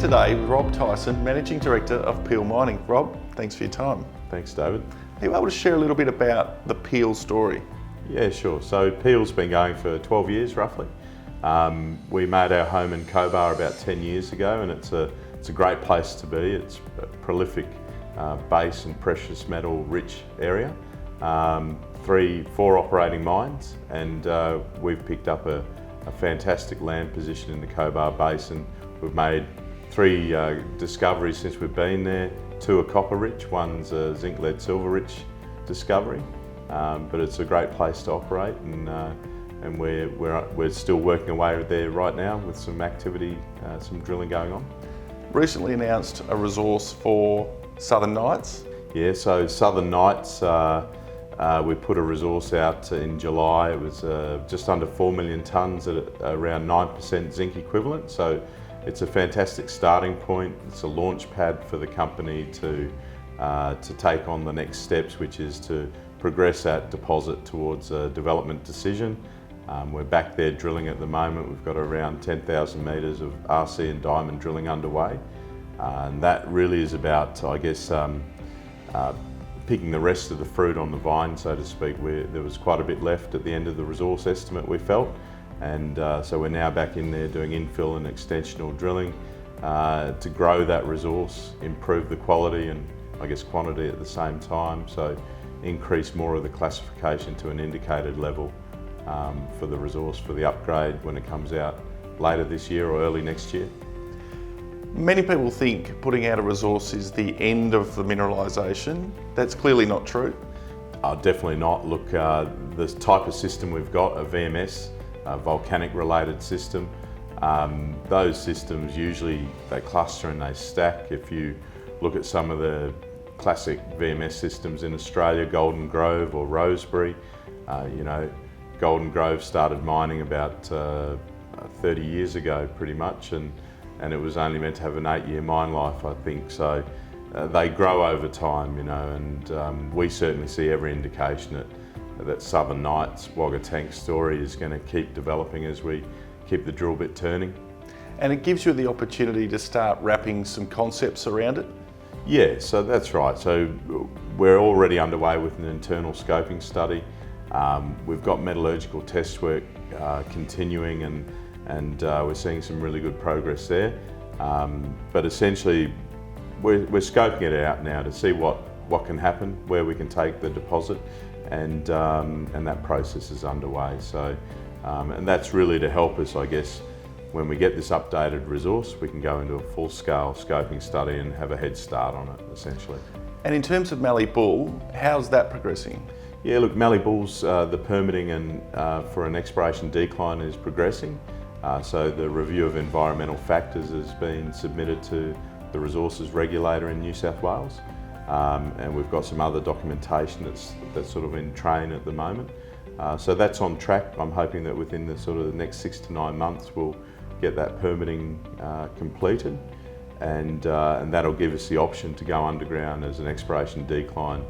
today with Rob Tyson, Managing Director of Peel Mining. Rob, thanks for your time. Thanks, David. Are you able to share a little bit about the Peel story? Yeah, sure. So Peel's been going for 12 years roughly. We made our home in Cobar about 10 years ago, and it's a great place to be. It's a prolific base and precious metal rich area. 4 operating mines, and we've picked up a fantastic land position in the Cobar Basin. We've made 3 discoveries since we've been there. 2 are copper rich, one's a zinc lead silver rich discovery. But it's a great place to operate, and we're still working away there right now with some activity, some drilling going on. Recently announced a resource for Southern Nights. Yeah, so Southern Nights, we put a resource out in July. It was just under 4 million tonnes at around 9% zinc equivalent. So it's a fantastic starting point. It's a launch pad for the company to take on the next steps, which is to progress that deposit towards a development decision. We're back there drilling at the moment. We've got around 10,000 metres of RC and diamond drilling underway. And that really is about, I guess, picking the rest of the fruit on the vine, so to speak. There was quite a bit left at the end of the resource estimate, we felt. And so we're now back in there doing infill and extensional drilling to grow that resource, improve the quality and I guess quantity at the same time. So increase more of the classification to an indicated level for the resource for the upgrade when it comes out later this year or early next year. Many people think putting out a resource is the end of the mineralisation. That's clearly not true. Definitely not. Look, the type of system we've got, a VMS, a volcanic related system, those systems usually they cluster and they stack. If you look at some of the classic VMS systems in Australia, Golden Grove or Rosebery, Golden Grove started mining about 30 years ago pretty much, and it was only meant to have an 8-year mine life, I think. So they grow over time, and we certainly see every indication that Southern Nights Wagga Tank story is going to keep developing as we keep the drill bit turning. And it gives you the opportunity to start wrapping some concepts around it? Yeah, so that's right. So we're already underway with an internal scoping study. We've got metallurgical test work continuing, and we're seeing some really good progress there. But essentially, we're scoping it out now to see what can happen, where we can take the deposit, and that process is underway. So, and that's really to help us, I guess, when we get this updated resource, we can go into a full-scale scoping study and have a head start on it, essentially. And in terms of Mallypool, how's that progressing? Yeah, look, Mallypool's the permitting and for an exploration decline is progressing. So the review of environmental factors has been submitted to the resources regulator in New South Wales, and we've got some other documentation that's sort of in train at the moment. So that's on track. I'm hoping that within the sort of the next 6 to 9 months we'll get that permitting completed, and that'll give us the option to go underground as an exploration decline,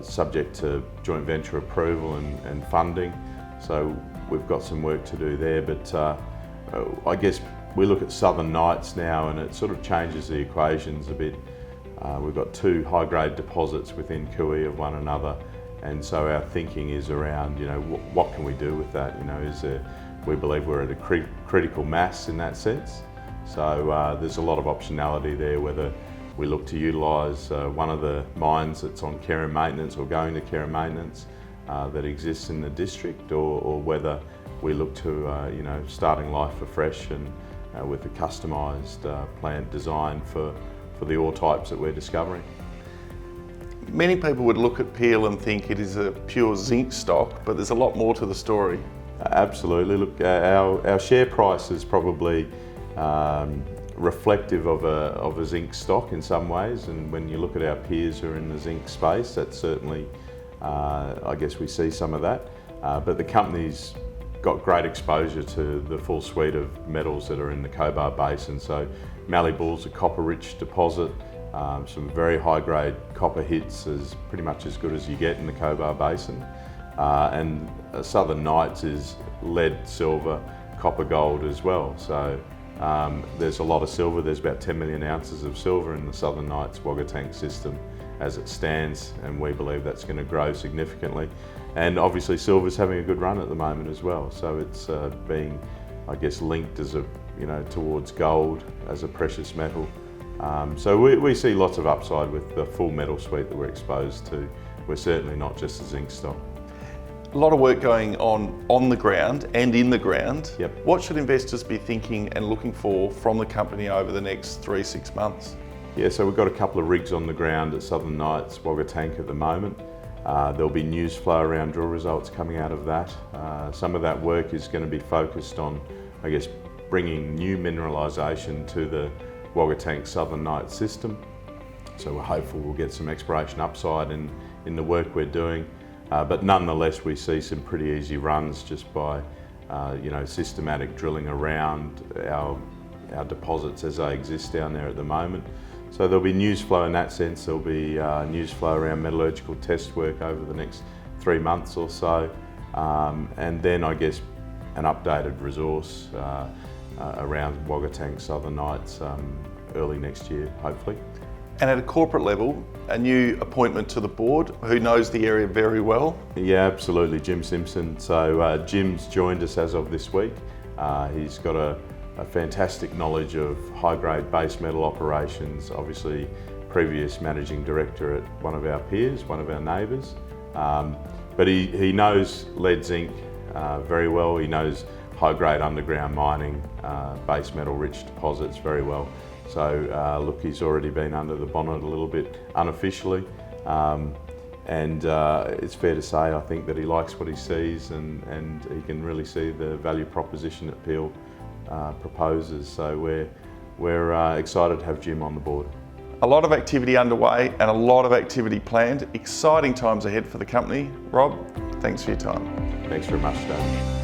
subject to joint venture approval and funding. So we've got some work to do there, but I guess we look at Southern Nights now and it sort of changes the equations a bit. We've got 2 high-grade deposits within Kui of one another, and so our thinking is around, what can we do with that? We believe we're at a critical mass in that sense. So there's a lot of optionality there, whether we look to utilise one of the mines that's on care and maintenance or going to care and maintenance that exists in the district, or whether we look to starting life afresh and with a customised plant design for the ore types that we're discovering. Many people would look at Peel and think it is a pure zinc stock, but there's a lot more to the story. Absolutely. Look, our share price is probably reflective of a zinc stock in some ways, and when you look at our peers who are in the zinc space, that's certainly, I guess we see some of that. But the company's got great exposure to the full suite of metals that are in the Cobar Basin. So Mallypool's a copper-rich deposit. Some very high-grade copper hits, is pretty much as good as you get in the Cobar Basin. And Southern Nights is lead, silver, copper, gold as well. So There's a lot of silver. There's about 10 million ounces of silver in the Southern Nights Wagga tank system as it stands, and we believe that's going to grow significantly. And obviously silver's having a good run at the moment as well, so it's being, I guess, linked as towards gold as a precious metal. So we see lots of upside with the full metal suite that we're exposed to. We're certainly not just a zinc stock. A lot of work going on the ground and in the ground. Yep. What should investors be thinking and looking for from the company over the next 3-6 months? Yeah, so we've got a couple of rigs on the ground at Southern Nights Wagga tank at the moment. There'll be news flow around drill results coming out of that. Some of that work is going to be focused on, I guess, bringing new mineralisation to the Wagga tank Southern Nights system. So we're hopeful we'll get some exploration upside in the work we're doing. But nonetheless, we see some pretty easy runs just by systematic drilling around our deposits as they exist down there at the moment. So there'll be news flow in that sense. There'll be news flow around metallurgical test work over the next 3 months or so. And then I guess an updated resource around Wagga tank Southern Nights early next year, hopefully. And at a corporate level, a new appointment to the board who knows the area very well. Yeah, absolutely, Jim Simpson. So Jim's joined us as of this week. He's got a fantastic knowledge of high-grade base metal operations, obviously previous managing director at one of our peers, one of our neighbours. But he knows lead zinc very well. He knows high-grade underground mining, base metal rich deposits very well. So look, he's already been under the bonnet a little bit unofficially. And it's fair to say, I think, that he likes what he sees and he can really see the value proposition that Peel proposes. So we're excited to have Jim on the board. A lot of activity underway and a lot of activity planned. Exciting times ahead for the company. Rob, thanks for your time. Thanks very much, Dave.